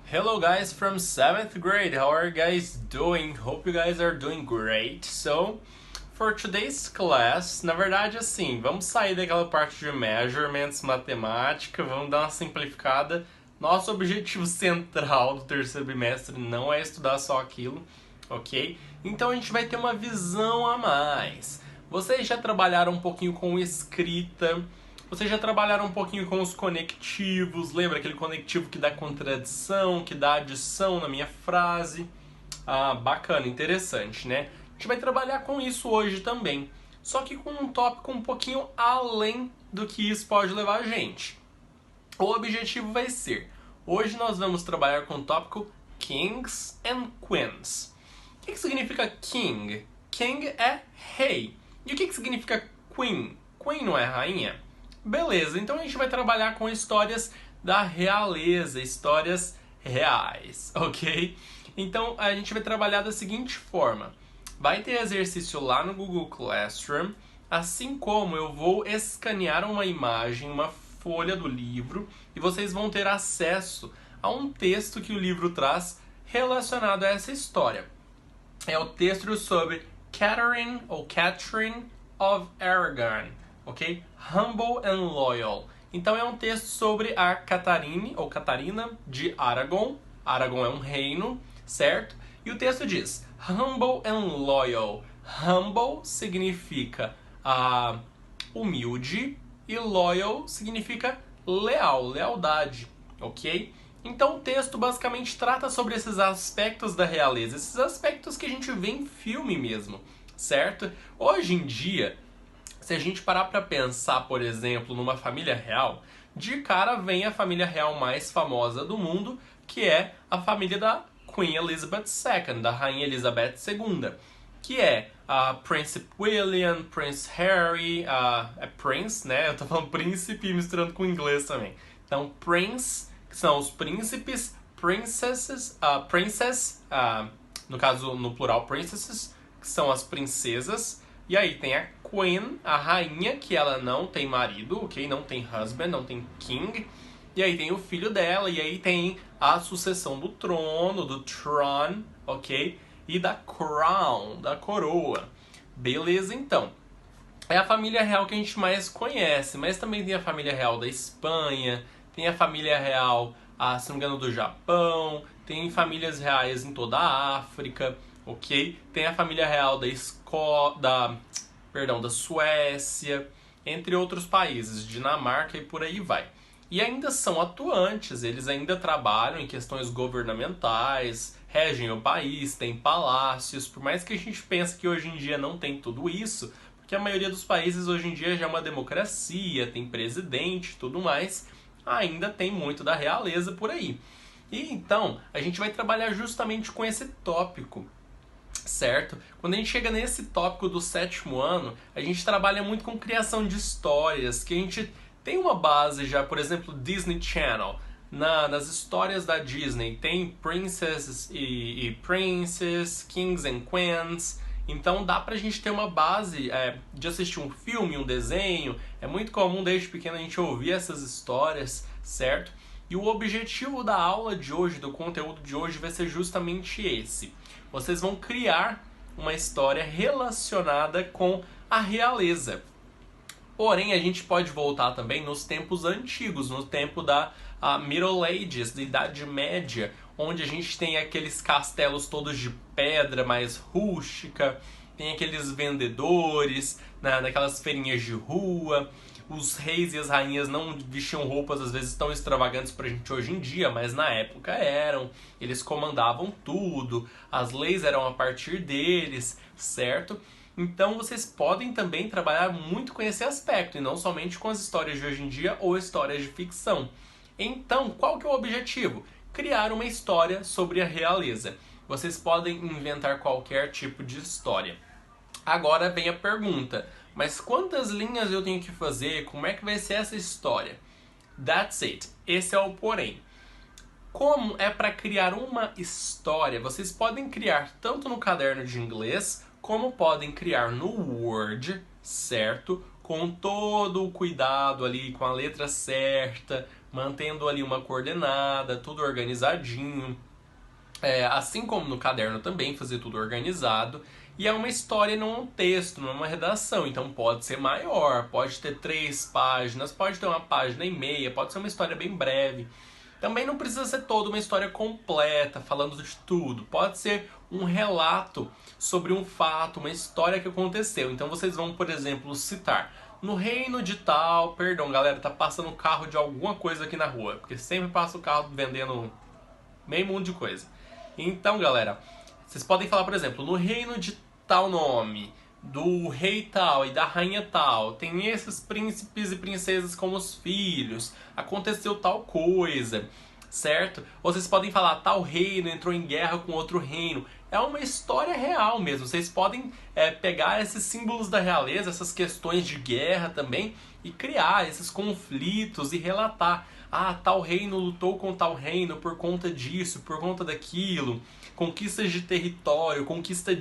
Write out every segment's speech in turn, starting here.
Hello guys from 7th grade, how are you guys doing? Hope you guys are doing great. So, for today's class, na verdade assim, vamos sair daquela parte de measurements, matemática, vamos dar uma simplificada. Nosso objetivo central do terceiro bimestre não é estudar só aquilo, ok? Então a gente vai ter uma visão a mais. Vocês já trabalharam um pouquinho com escrita, vocês já trabalharam um pouquinho com os conectivos, lembra aquele conectivo que dá contradição, que dá adição na minha frase? Ah, bacana, interessante, né? A gente vai trabalhar com isso hoje também, só que com um tópico um pouquinho além do que isso pode levar a gente. O objetivo vai ser, hoje nós vamos trabalhar com o tópico Kings and Queens. O que significa King? King é rei. E o que significa Queen? Queen não é rainha? Beleza, então a gente vai trabalhar com histórias da realeza, histórias reais, ok? Então a gente vai trabalhar da seguinte forma. Vai ter exercício lá no Google Classroom, assim como eu vou escanear uma imagem, uma folha do livro, e vocês vão ter acesso a um texto que o livro traz relacionado a essa história. É o texto sobre Catherine of Aragon, ok? Humble and Loyal. Então é um texto sobre a Catarina de Aragon. Aragon é um reino, certo? E o texto diz, Humble and Loyal. Humble significa humilde e loyal significa leal, lealdade, ok? Então o texto basicamente trata sobre esses aspectos da realeza, esses aspectos que a gente vê em filme mesmo, certo? Hoje em dia, se a gente parar para pensar, por exemplo, numa família real, de cara vem a família real mais famosa do mundo, que é a família da Queen Elizabeth II, da Rainha Elizabeth II, que é a Prince William, Prince Harry, é Prince, né? Eu tô falando príncipe misturando com inglês também. Então, Prince, que são os príncipes, princesses, no caso, no plural, princesses, que são as princesas, e aí tem a Queen, a rainha, que ela não tem marido, ok? Não tem husband, não tem king. E aí tem o filho dela, e aí tem a sucessão do trono, do throne, ok? E da crown, da coroa. Beleza, então. É a família real que a gente mais conhece, mas também tem a família real da Espanha, tem a família real, se não me engano, do Japão, tem famílias reais em toda a África, ok? Tem a família real da Suécia, entre outros países, Dinamarca e por aí vai. E ainda são atuantes, eles ainda trabalham em questões governamentais, regem o país, tem palácios, por mais que a gente pense que hoje em dia não tem tudo isso, porque a maioria dos países hoje em dia já é uma democracia, tem presidente e tudo mais, ainda tem muito da realeza por aí. E então, a gente vai trabalhar justamente com esse tópico, certo? Quando a gente chega nesse tópico do 7º ano, a gente trabalha muito com criação de histórias, que a gente tem uma base já, por exemplo, Disney Channel. Nas histórias da Disney tem princesses e princes, kings and queens. Então dá pra gente ter uma base de assistir um filme, um desenho. É muito comum desde pequeno a gente ouvir essas histórias, certo? E o objetivo da aula de hoje, do conteúdo de hoje, vai ser justamente esse. Vocês vão criar uma história relacionada com a realeza. Porém, a gente pode voltar também nos tempos antigos, no tempo da Middle Ages, da Idade Média, onde a gente tem aqueles castelos todos de pedra mais rústica, tem aqueles vendedores, naquelas feirinhas de rua. Os reis e as rainhas não vestiam roupas às vezes tão extravagantes pra gente hoje em dia, mas na época eram. Eles comandavam tudo, as leis eram a partir deles, certo? Então vocês podem também trabalhar muito com esse aspecto, e não somente com as histórias de hoje em dia ou histórias de ficção. Então, qual que é o objetivo? Criar uma história sobre a realeza. Vocês podem inventar qualquer tipo de história. Agora vem a pergunta, mas quantas linhas eu tenho que fazer? Como é que vai ser essa história? That's it. Esse é o porém. Como é para criar uma história? Vocês podem criar tanto no caderno de inglês, como podem criar no Word, certo? Com todo o cuidado ali, com a letra certa, mantendo ali uma coordenada, tudo organizadinho. Assim como no caderno também, fazer tudo organizado. E é uma história, não é um texto, não é uma redação. Então pode ser maior, pode ter 3 páginas, pode ter 1,5 páginas, pode ser uma história bem breve. Também não precisa ser toda uma história completa, falando de tudo. Pode ser um relato sobre um fato, uma história que aconteceu. Então vocês vão, por exemplo, citar: no reino de tal, perdão, galera, tá passando um carro de alguma coisa aqui na rua, porque sempre passa o carro vendendo meio mundo de coisa. Então, galera, vocês podem falar, por exemplo, no reino de tal nome, do rei tal e da rainha tal, tem esses príncipes e princesas como os filhos, aconteceu tal coisa, certo? Ou vocês podem falar, tal reino entrou em guerra com outro reino. É uma história real mesmo. Vocês podem pegar esses símbolos da realeza, essas questões de guerra também, e criar esses conflitos e relatar. Ah, tal reino lutou com tal reino por conta disso, por conta daquilo. Conquistas de território, conquista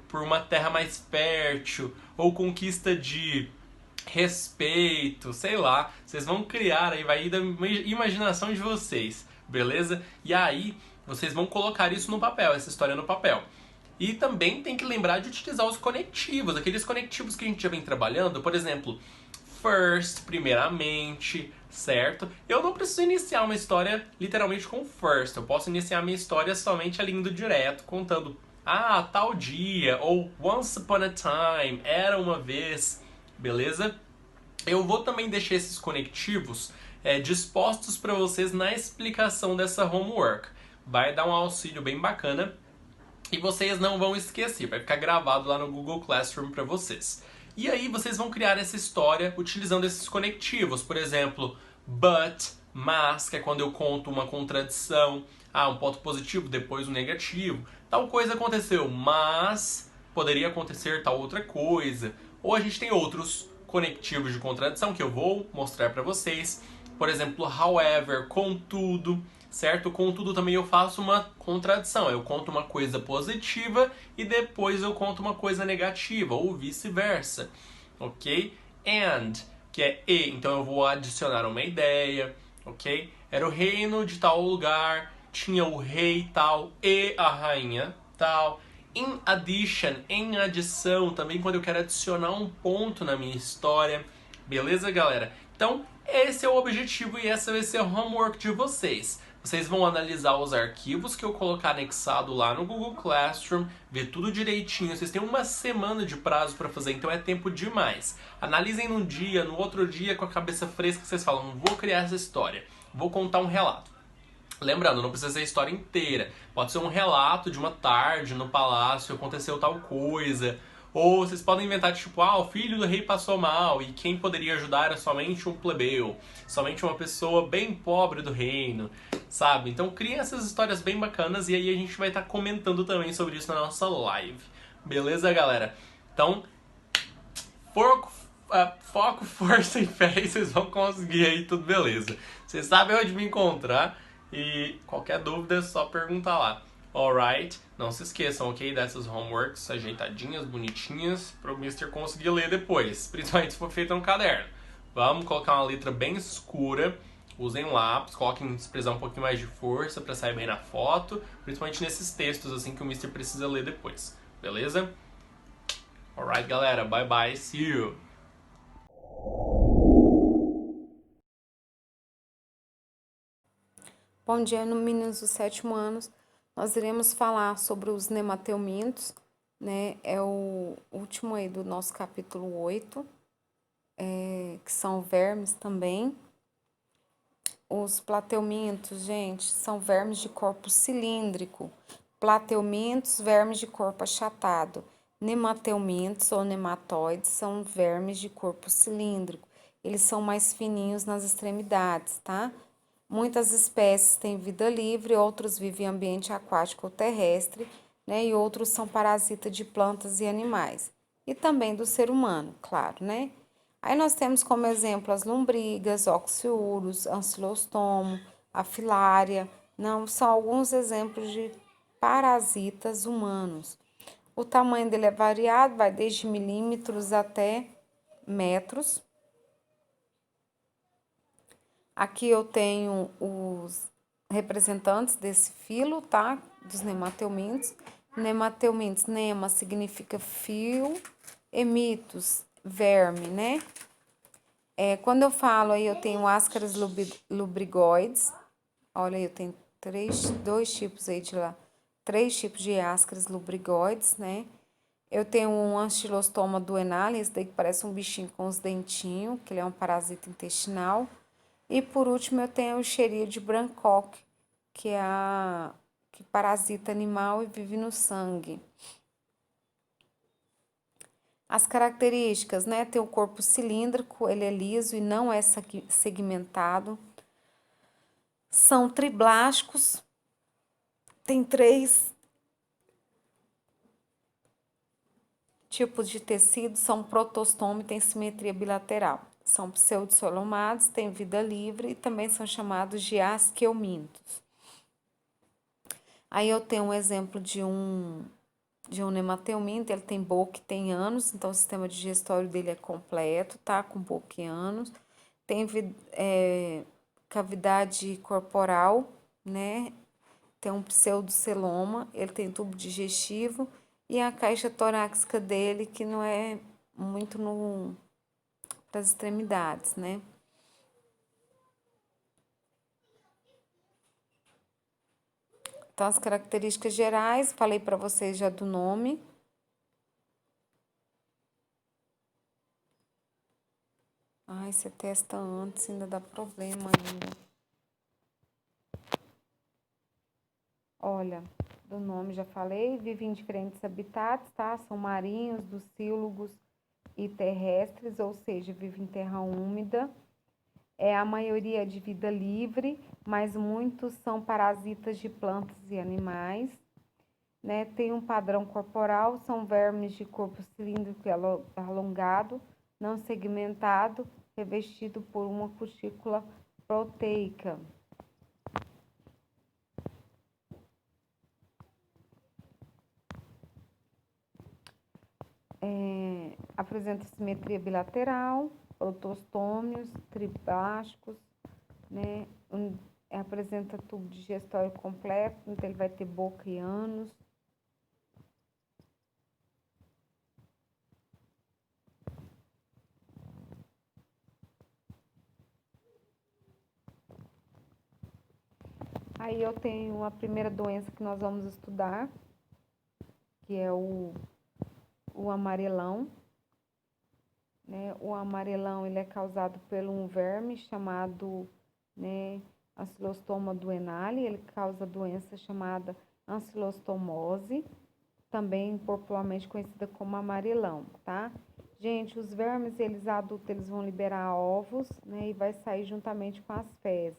por uma terra mais fértil, ou conquista de respeito, sei lá. Vocês vão criar aí, vai ir da imaginação de vocês, beleza? E aí, vocês vão colocar isso no papel, essa história no papel. E também tem que lembrar de utilizar os conectivos, aqueles conectivos que a gente já vem trabalhando, por exemplo, first, primeiramente, certo? Eu não preciso iniciar uma história literalmente com first, eu posso iniciar minha história somente ali indo direto, contando, ah, tal dia, ou once upon a time, era uma vez, beleza? Eu vou também deixar esses conectivos dispostos para vocês na explicação dessa homework. Vai dar um auxílio bem bacana e vocês não vão esquecer, vai ficar gravado lá no Google Classroom para vocês. E aí vocês vão criar essa história utilizando esses conectivos, por exemplo, but, mas, que é quando eu conto uma contradição, um ponto positivo, depois um negativo. Tal coisa aconteceu, mas poderia acontecer tal outra coisa. Ou a gente tem outros conectivos de contradição que eu vou mostrar para vocês. Por exemplo, however, contudo, certo? Contudo, também eu faço uma contradição. Eu conto uma coisa positiva e depois eu conto uma coisa negativa, ou vice-versa, ok? And, que é e, então eu vou adicionar uma ideia, ok? Era o reino de tal lugar, tinha o rei tal e a rainha tal. In addition, em adição, também quando eu quero adicionar um ponto na minha história. Beleza, galera? Então, esse é o objetivo e essa vai ser o homework de vocês. Vocês vão analisar os arquivos que eu colocar anexado lá no Google Classroom, ver tudo direitinho. Vocês têm uma semana de prazo para fazer, então é tempo demais. Analisem num dia, no outro dia, com a cabeça fresca, vocês falam, vou criar essa história, vou contar um relato. Lembrando, não precisa ser a história inteira. Pode ser um relato de uma tarde no palácio, aconteceu tal coisa. Ou vocês podem inventar tipo, o filho do rei passou mal e quem poderia ajudar era somente um plebeu, somente uma pessoa bem pobre do reino, sabe? Então criem essas histórias bem bacanas e aí a gente vai estar comentando também sobre isso na nossa live. Beleza, galera? Então, foco, força e fé e vocês vão conseguir aí tudo beleza. Vocês sabem onde me encontrar. E qualquer dúvida é só perguntar lá. Alright? Não se esqueçam, ok? Dessas homeworks ajeitadinhas, bonitinhas, para o Mister conseguir ler depois. Principalmente se for feita no caderno. Vamos colocar uma letra bem escura. Usem lápis, coloquem, se precisar, um pouquinho mais de força para sair bem na foto. Principalmente nesses textos assim que o Mister precisa ler depois. Beleza? Alright, galera. Bye bye. See you. Bom dia, meninos do 7º ano. Nós iremos falar sobre os nemateumintos, né? É o último aí do nosso capítulo 8, que são vermes também. Os plateumintos, gente, são vermes de corpo cilíndrico. Plateumintos, vermes de corpo achatado. Nemateumintos ou nematóides são vermes de corpo cilíndrico. Eles são mais fininhos nas extremidades, tá? Muitas espécies têm vida livre, outros vivem em ambiente aquático ou terrestre, né? E outros são parasitas de plantas e animais. E também do ser humano, claro, né? Aí nós temos como exemplo as lombrigas, oxiurus, ancilostomo, a filária. Não, são alguns exemplos de parasitas humanos. O tamanho dele é variado, vai desde milímetros até metros. Aqui eu tenho os representantes desse filo, tá? Dos nemateumintos. Nemateumintos, nema significa fio, emitos, verme, né? Quando eu falo aí, eu tenho áscaras lubrigoides. Olha aí, eu tenho dois tipos aí de lá. 3 tipos de áscaras lubrigoides, né? Eu tenho um ancilostoma duodenale, esse daí que parece um bichinho com os dentinhos, que ele é um parasita intestinal. E por último eu tenho a Escherichia Bangkok, que é a que parasita animal e vive no sangue. As características, né? Tem o corpo cilíndrico, ele é liso e não é segmentado. São triblásticos, tem 3 tipos de tecido, são protostoma e tem simetria bilateral. São pseudosolomados, têm vida livre e também são chamados de asqueumintos. Aí eu tenho um exemplo de um nemateuminto, ele tem boca e tem ânus, então o sistema digestório dele é completo, tá? Com boca e ânus. Tem cavidade corporal, né? Tem um pseudoceloma, ele tem tubo digestivo e a caixa torácica dele que não é muito das extremidades, né? Então, as características gerais, falei para vocês já do nome. Ai, você testa antes, ainda dá problema ainda. Olha, do nome já falei, vive em diferentes habitats, tá? São marinhos, ducílogos e terrestres, ou seja, vive em terra úmida. A maioria é de vida livre, mas muitos são parasitas de plantas e animais, né? Tem um padrão corporal, são vermes de corpo cilíndrico e alongado, não segmentado, revestido por uma cutícula proteica. Apresenta simetria bilateral, protostômios, triplásticos, né? Apresenta tubo digestório completo, então ele vai ter boca e ânus. Aí eu tenho a primeira doença que nós vamos estudar, que é o amarelão, né? O amarelão ele é causado por um verme chamado, né, ancilostoma duodenale, ele causa doença chamada ancilostomose, também popularmente conhecida como amarelão, tá? Gente, os vermes, eles adultos, eles vão liberar ovos, né, e vai sair juntamente com as fezes,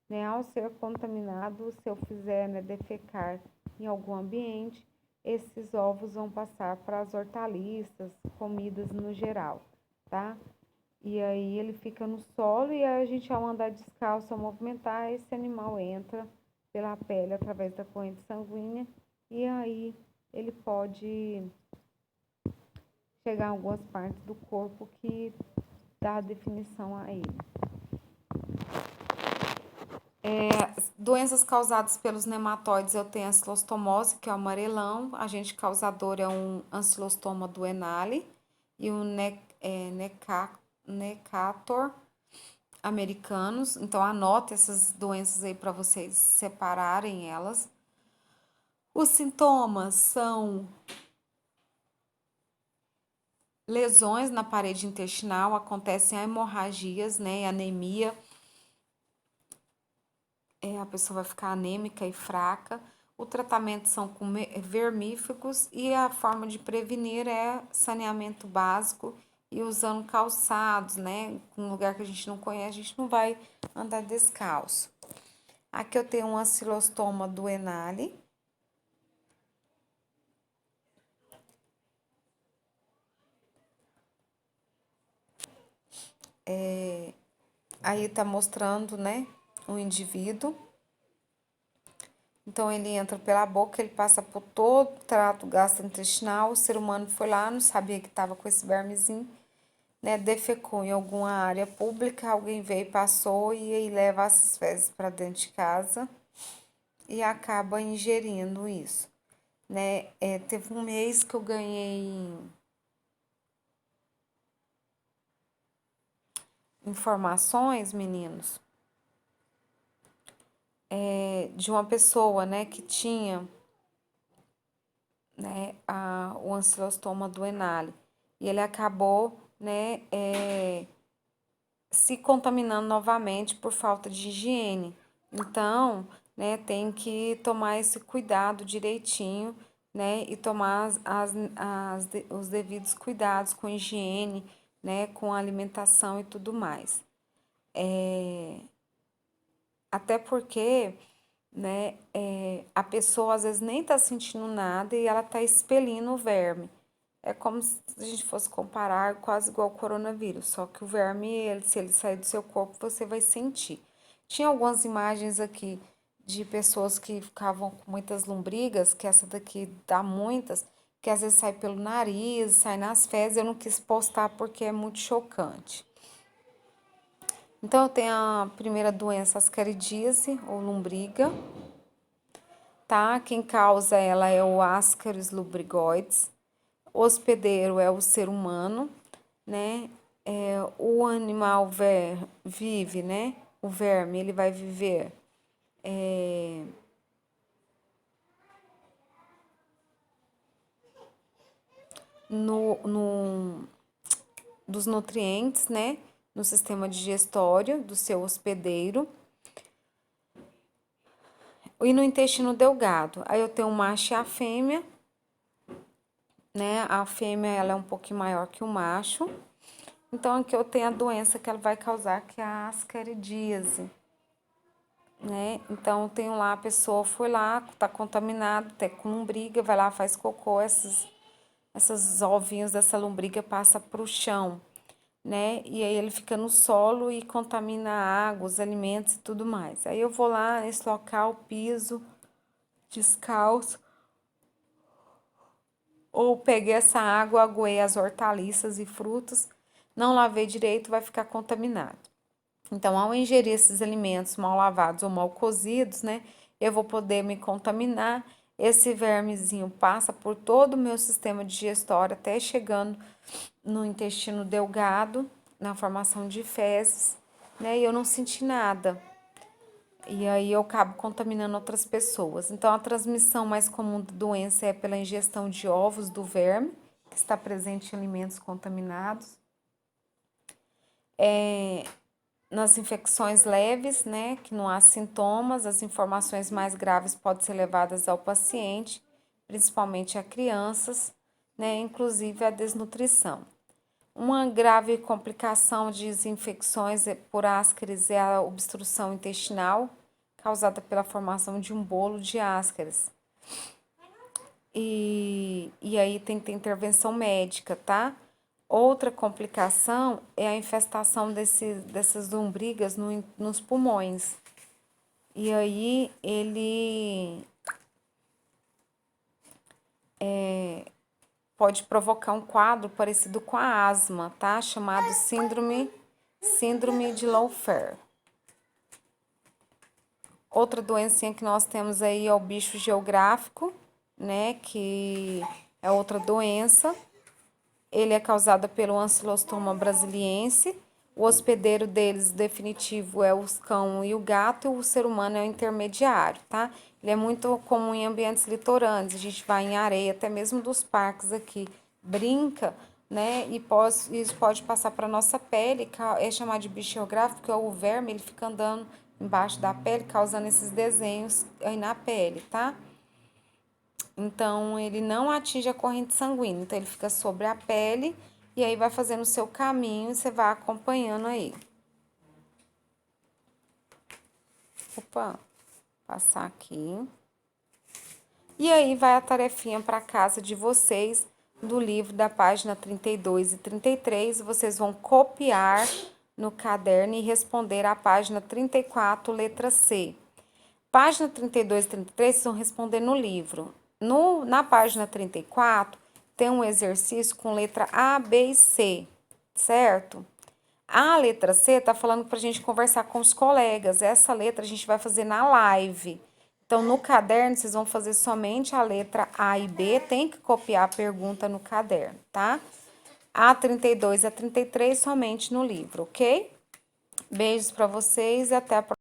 né? Ao ser contaminado, se eu fizer, né, defecar em algum ambiente, esses ovos vão passar para as hortaliças, comidas no geral, tá? E aí ele fica no solo e a gente, ao andar descalço, ao movimentar, esse animal entra pela pele através da corrente sanguínea e aí ele pode chegar a algumas partes do corpo que dá definição a ele. Doenças causadas pelos nematóides, eu tenho a ancilostomose, que é o amarelão, agente causador é um ancilostoma duodenale e o necator americanos. Então, anote essas doenças aí para vocês separarem elas. Os sintomas são lesões na parede intestinal, acontecem hemorragias, né, anemia, a pessoa vai ficar anêmica e fraca. O tratamento são com vermífugos e a forma de prevenir é saneamento básico e usando calçados, né? Um lugar que a gente não conhece, a gente não vai andar descalço. Aqui eu tenho um ancilostoma duodenale. Aí tá mostrando, né, o indivíduo. Então, ele entra pela boca, ele passa por todo o trato gastrointestinal. O ser humano foi lá, não sabia que estava com esse vermezinho, né, defecou em alguma área pública, alguém veio, passou e aí leva essas fezes para dentro de casa e acaba ingerindo isso, né? Teve um mês que eu ganhei informações, meninos, de uma pessoa, né, que tinha, né, o ancilostoma duodenale e ele acabou, né, se contaminando novamente por falta de higiene. Então, né, tem que tomar esse cuidado direitinho, né, e tomar os devidos cuidados com higiene, né, com alimentação e tudo mais. Até porque, né, a pessoa às vezes nem tá sentindo nada e ela tá expelindo o verme. É como se a gente fosse comparar quase igual ao coronavírus, só que o verme, se ele sair do seu corpo, você vai sentir. Tinha algumas imagens aqui de pessoas que ficavam com muitas lombrigas, que essa daqui dá muitas, que às vezes sai pelo nariz, sai nas fezes. Eu não quis postar porque é muito chocante. Então, eu tenho a primeira doença, ascaridíase ou lombriga, tá? Quem causa ela é o Ascaris lubrigoides. O hospedeiro é o ser humano, né? O animal vive, né? O verme, ele vai viver no dos nutrientes, né? No sistema digestório do seu hospedeiro e no intestino delgado. Aí eu tenho o macho e a fêmea, né? A fêmea ela é um pouquinho maior que o macho. Então aqui eu tenho a doença que ela vai causar, que é a ascaridíase, né? Então eu tenho lá a pessoa foi lá, tá contaminada, até com lombriga, vai lá, faz cocô, essas ovinhos dessa lombriga passa pro chão, né? E aí ele fica no solo e contamina a água, os alimentos e tudo mais. Aí eu vou lá nesse local, piso, descalço, ou peguei essa água, aguei as hortaliças e frutas, não lavei direito, vai ficar contaminado. Então, ao ingerir esses alimentos mal lavados ou mal cozidos, né, eu vou poder me contaminar. Esse vermezinho passa por todo o meu sistema digestório, até chegando no intestino delgado, na formação de fezes, né, e eu não senti nada. E aí eu acabo contaminando outras pessoas. Então, a transmissão mais comum da doença é pela ingestão de ovos do verme, que está presente em alimentos contaminados. Nas infecções leves, né, que não há sintomas, as informações mais graves podem ser levadas ao paciente, principalmente a crianças, né, inclusive a desnutrição. Uma grave complicação de infecções por ascaris é a obstrução intestinal, causada pela formação de um bolo de ascaris. E aí tem que ter intervenção médica, tá? Outra complicação é a infestação dessas lombrigas nos pulmões. E aí ele pode provocar um quadro parecido com a asma, tá? Chamado síndrome de Lowfer. Outra doencinha que nós temos aí é o bicho geográfico, né? Que é outra doença. Ele é causado pelo Ancilostoma brasiliense. O hospedeiro deles definitivo é o cão e o gato, e o ser humano é o intermediário, tá? Ele é muito comum em ambientes litorâneos. A gente vai em areia, até mesmo dos parques aqui, brinca, né? E isso pode passar para nossa pele, é chamado de bicho geográfico, porque o verme ele fica andando embaixo da pele, causando esses desenhos aí na pele, tá? Então, ele não atinge a corrente sanguínea, então ele fica sobre a pele e aí vai fazendo o seu caminho e você vai acompanhando aí. Opa, passar aqui. E aí vai a tarefinha para casa de vocês do livro da página 32 e 33. Vocês vão copiar no caderno e responder a página 34, letra C. Página 32 e 33 vocês vão responder no livro. Na página 34, tem um exercício com letra A, B e C, certo? A letra C tá falando pra gente conversar com os colegas. Essa letra a gente vai fazer na live. Então, no caderno, vocês vão fazer somente a letra A e B. Tem que copiar a pergunta no caderno, tá? A32 e A33 somente no livro, ok? Beijos pra vocês e até a próxima.